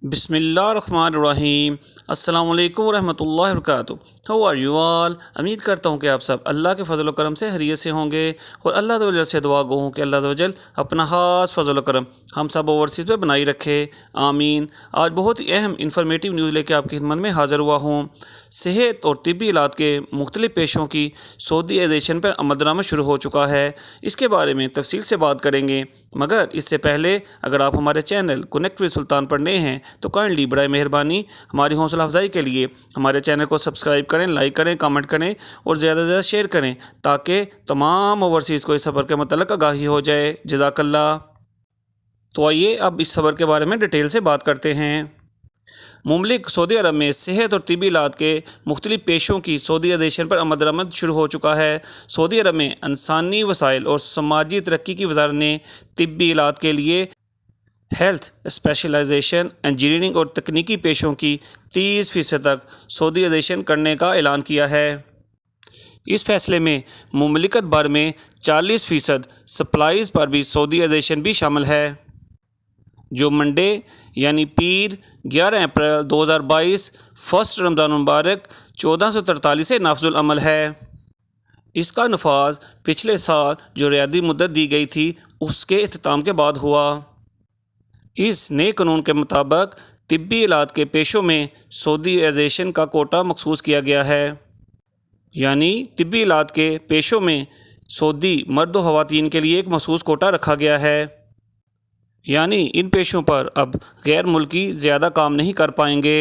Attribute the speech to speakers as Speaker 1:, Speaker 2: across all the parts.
Speaker 1: बिस्मिल्लाहिर्रहमानिर्रहीम। अस्सलाम वालेकुम वरहमतुल्लाहि वबरकातुहू। How are you all. उम्मीद करता हूँ कि आप सब अल्लाह के फजल करम से खैरियत से होंगे और अल्लाह ताला से दुआ गो हूँ कि अल्लाह ताला अपना खास फजल करम हम सब ओवरसीज़ पे बनाई रखे, आमीन। आज बहुत ही अहम इंफॉर्मेटिव न्यूज़ लेके आपकी खिदमत में हाज़िर हुआ हूँ। सेहत और तिब्बी इलाज के मुख्तलिफ़ पेशों की सऊदीआइजेशन पर अमलनामा शुरू हो चुका है। इसके बारे में तफसील से बात करेंगे, मगर इससे पहले अगर आप हमारे चैनल कनेक्ट विद सुल्तान पर नए हैं तो काइंडली बराए मेहरबानी हमारी हौसला अफजाई के लिए हमारे चैनल को सब्सक्राइब करें, लाइक करें, कमेंट करें और ज़्यादा से ज़्यादा शेयर करें ताकि तमाम ओवरसीज़ को इस सफ़र के मतलब आगाही हो जाए। जज़ाकल्लाह। तो आइए अब इस सफ़र के बारे में डिटेल से बात करते हैं। मुमलिक सऊदी अरब में सेहत और तिब्बी इलाज के मुख्तलिफ़ पेशों की सऊदीआइजेशन पर अमल शुरू हो चुका है। सऊदी अरब में इंसानी वसाइल और समाजी तरक्की की वज़ारत ने तिब्बी इलाज के लिए हेल्थ स्पेशलाइजेशन, इंजीनियरिंग और तकनीकी पेशों की 30% तक सऊदीआइजेशन करने का ऐलान किया है। इस फैसले में मुमलिकत भर में 40% सप्लाईज़ पर भी सऊदीआइजेशन भी शामिल है, जो मंडे यानी पीर 11 अप्रैल 2022 फर्स्ट रमज़ान मुबारक 1443 से नाफजुल अमल है। इसका नफाज पिछले साल जो रियादी मुद्दत दी गई थी उसके इख्तिताम के बाद हुआ। इस नए कानून के मुताबिक तिब्बी इलाज के पेशों में सऊदीआइजेशन का कोटा मखसूस किया गया है, यानी तिब्बी इलाज के पेशों में सऊदी मर्द व ख़वातीन के लिए एक मखसूस कोटा रखा गया है, यानी इन पेशों पर अब गैर मुल्की ज़्यादा काम नहीं कर पाएंगे।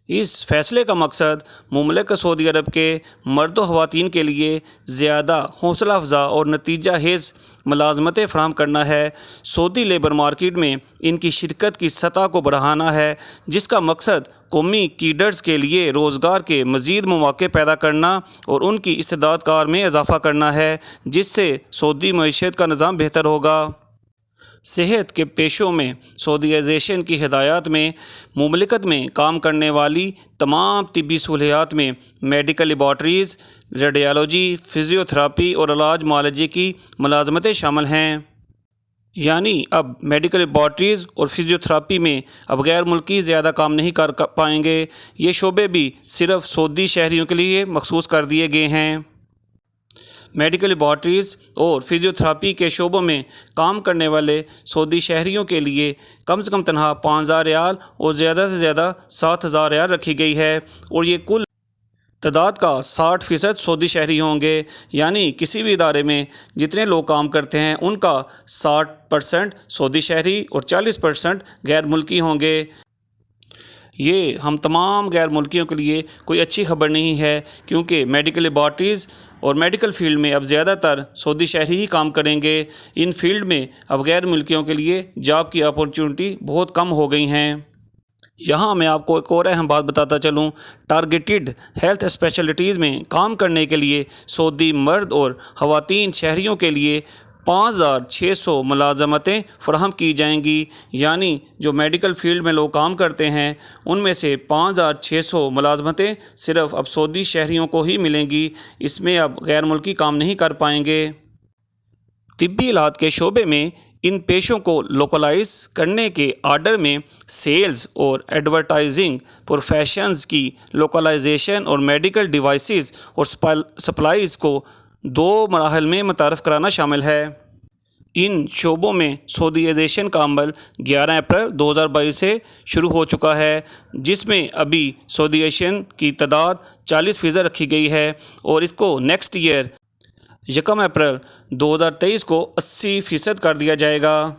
Speaker 1: इस फैसले का मकसद मुमलिक सऊदी अरब के मर्द व ख़वातीन के लिए ज़्यादा हौसला अफजा और नतीजा हेज़ मुलाज़मतें फ़राहम करना है। सऊदी लेबर मार्केट में इनकी शिरकत की सतह को बढ़ाना है, जिसका मकसद कौमी कीडर्स के लिए रोज़गार के मज़ीद मौक़े पैदा करना और उनकी इस्तेदाद कार में इजाफ़ा करना है, जिससे सऊदी मईशत का निज़ाम बेहतर होगा। सेहत के पेशों में सऊदीआइजेशन की हिदायत में मुमलिकत में काम करने वाली तमाम तिब्बी सहूलियात में मेडिकल लेबॉर्ट्रीज़, रेडियोलॉजी, फ़िज़ियोथेरापी और इलाज मुआलजे की मुलाज़मतें शामिल हैं, यानी अब मेडिकल लेबॉर्ट्रीज़ और फ़िज़ियोथेरापी में अब गैर मुल्की ज़्यादा काम नहीं कर पाएंगे। ये शोबे भी सिर्फ़ सऊदी शहरियों के लिए मखसूस कर दिए गए हैं। मेडिकल लेबॉर्ट्रीज़ और फ़िज़ियोथेरापी के शोबों में काम करने वाले सऊदी शहरियों के लिए कम से कम तनख्वाह 5000 रियाल और ज़्यादा से ज़्यादा 7000 रियाल रखी गई है, और ये कुल तादाद का 60% सऊदी शहरी होंगे, यानी किसी भी इदारे में जितने लोग काम करते हैं उनका 60% सऊदी शहरी और 40% गैर मुल्की होंगे। ये हम तमाम गैर मुल्कियों के लिए कोई अच्छी खबर नहीं है, क्योंकि मेडिकल लेबॉर्ट्रीज़ और मेडिकल फ़ील्ड में अब ज़्यादातर सऊदी शहरी ही काम करेंगे। इन फील्ड में अब गैर मुल्कियों के लिए जॉब की अपॉर्चुनिटी बहुत कम हो गई हैं। यहाँ मैं आपको एक और अहम बात बताता चलूँ। टारगेटेड हेल्थ स्पेशलिटीज़ में काम करने के लिए सऊदी मर्द और ख़वातीन शहरियों के लिए 5600 मुलाज़मतें फ़राहम की जाएंगी, यानी जो मेडिकल फ़ील्ड में लोग काम करते हैं उनमें से 5600 मुलाज़मतें सिर्फ़ अब सऊदी शहरियों को ही मिलेंगी। इसमें अब गैर मुल्की काम नहीं कर पाएंगे। तिब्बी इलाज के शोबे में इन पेशों को लोकलाइज करने के आर्डर में सेल्स और एडवर्टाइजिंग प्रोफेशंस की लोकलाइजेशन और मेडिकल डिवाइसेस और सप्लाईज़ को 2 मराहल में मुतारफ़ कराना शामिल है। इन शोबों में सऊदीआइजेशन का अमल 11 अप्रैल 2022 से शुरू हो चुका है, जिसमें अभी सऊदीआइजेशन की तादाद 40% रखी गई है, और इसको नेक्स्ट ईयर 1 अप्रैल 2023 को 80% कर दिया जाएगा।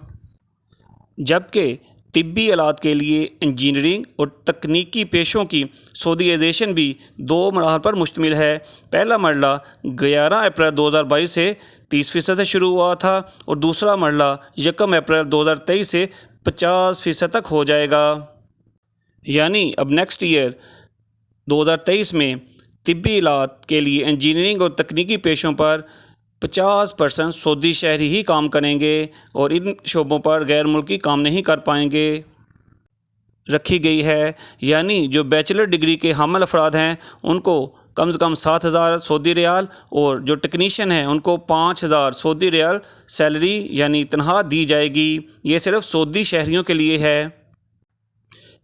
Speaker 1: जबकि तिब्बी इलाज के लिए इंजीनियरिंग और तकनीकी पेशों की सऊदीआइजेशन भी 2 मराहल पर मुश्तमिल है। पहला मरला 11 अप्रैल 2022 से 30% से शुरू हुआ था, और दूसरा मरला 1 अप्रैल 2023 से 50% तक हो जाएगा। यानी अब नेक्स्ट ईयर 2023 में तिब्बी इलाज के लिए इंजीनियरिंग और तकनीकी पेशों पर 50% सऊदी शहरी ही काम करेंगे, और इन शोबों पर गैर मुल्की काम नहीं कर पाएंगे रखी गई है। यानी जो बैचलर डिग्री के हामिल अफराद हैं उनको कम से कम 7000 सऊदी रियाल, और जो टेक्नीशियन हैं उनको 5000 सऊदी रियाल सैलरी यानी तनख्वाह दी जाएगी। ये सिर्फ़ सऊदी शहरियों के लिए है।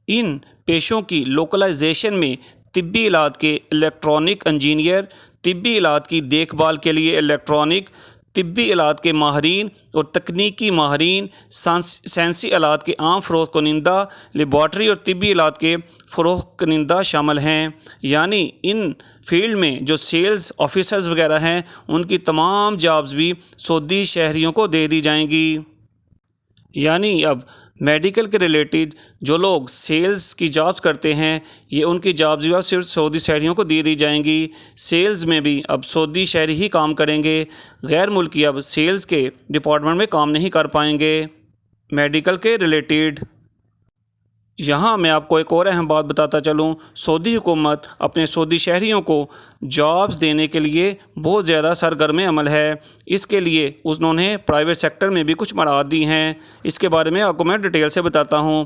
Speaker 1: ان پیشوں کی لوکلائزیشن میں طبی آلات کے الیکٹرانک انجینئر، طبی آلات کی دیکھ بھال کے لیے الیکٹرانک، طبی آلات کے ماہرین اور تکنیکی ماہرین، سائنسی آلات کے عام فروخت کنندہ، لیبارٹری اور طبی آلات کے فروخت کنندہ شامل ہیں۔ یعنی ان فیلڈ میں جو سیلز آفیسرز وغیرہ ہیں ان کی تمام جابز بھی سعودی شہریوں کو دے دی جائیں گی۔ یعنی اب میڈیکل کے ریلیٹڈ جو لوگ سیلز کی جابز کرتے ہیں یہ ان کی جابز بھی اب صرف سعودی شہریوں کو دے دی جائیں گی۔ سیلز میں بھی اب سعودی شہری ہی کام کریں گے، غیر ملکی اب سیلز کے ڈپارٹمنٹ میں کام نہیں کر پائیں گے میڈیکل کے ریلیٹڈ۔ یہاں میں آپ کو ایک اور اہم بات بتاتا چلوں، سعودی حکومت اپنے سعودی شہریوں کو جابز دینے کے لیے بہت زیادہ سرگرم عمل ہے۔ اس کے لیے انہوں نے پرائیویٹ سیکٹر میں بھی کچھ مراعات دی ہیں، اس کے بارے میں آپ کو میں ڈیٹیل سے بتاتا ہوں۔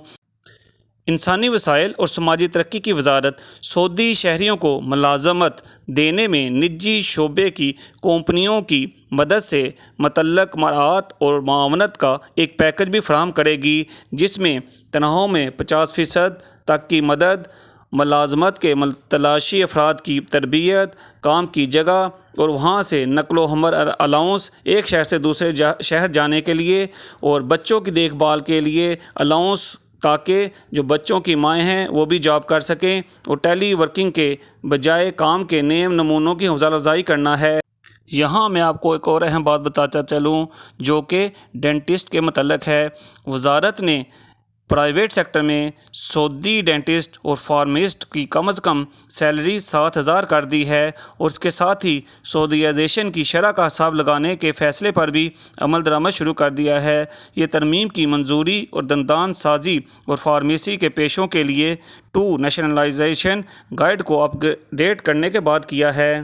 Speaker 1: انسانی وسائل اور سماجی ترقی کی وزارت سعودی شہریوں کو ملازمت دینے میں نجی شعبے کی کمپنیوں کی مدد سے متعلق مراعات اور معاونت کا ایک پیکج بھی فراہم کرے گی، جس میں تنخواہوں میں 50% تک کی مدد، ملازمت کے متلاشی افراد کی تربیت، کام کی جگہ اور وہاں سے نقل و حمل الاؤنس ایک شہر سے دوسرے شہر جانے کے لیے، اور بچوں کی دیکھ بھال کے لیے الاؤنس تاکہ جو بچوں کی مائیں ہیں وہ بھی جاب کر سکیں، اور ٹیلی ورکنگ کے بجائے کام کے نئے نمونوں کی حوصلہ افزائی کرنا ہے۔ یہاں میں آپ کو ایک اور اہم بات بتاتا چلوں جو کہ ڈینٹسٹ کے متعلق ہے۔ وزارت نے پرائیویٹ سیکٹر میں سعودی ڈینٹسٹ اور فارماسسٹ کی کم از کم سیلری 7,000 کر دی ہے، اور اس کے ساتھ ہی سعودیائزیشن کی شرح کا حساب لگانے کے فیصلے پر بھی عمل درآمد شروع کر دیا ہے۔ یہ ترمیم کی منظوری اور دندان سازی اور فارمیسی کے پیشوں کے لیے 2 نیشنلائزیشن گائیڈ کو اپ ڈیٹ کرنے کے بعد کیا ہے۔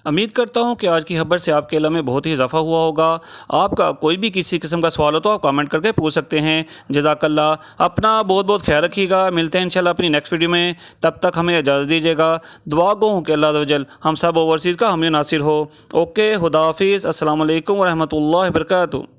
Speaker 1: امید کرتا ہوں کہ آج کی خبر سے آپ کے علم میں بہت ہی اضافہ ہوا ہوگا۔ آپ کا کوئی بھی کسی قسم کا سوال ہو تو آپ کامنٹ کر کے پوچھ سکتے ہیں۔ جزاک اللہ۔ اپنا بہت بہت خیال رکھیے گا۔ ملتے ہیں انشاءاللہ اپنی نیکسٹ ویڈیو میں، تب تک ہمیں اجازت دیجیے گا۔ دعا گو ہوں کہ اللہ عز و جل ہم سب اوورسیز کا حامی ناصر ہو۔ اوکے، خدا حافظ۔ السلام علیکم ورحمۃ اللہ وبرکاتہ۔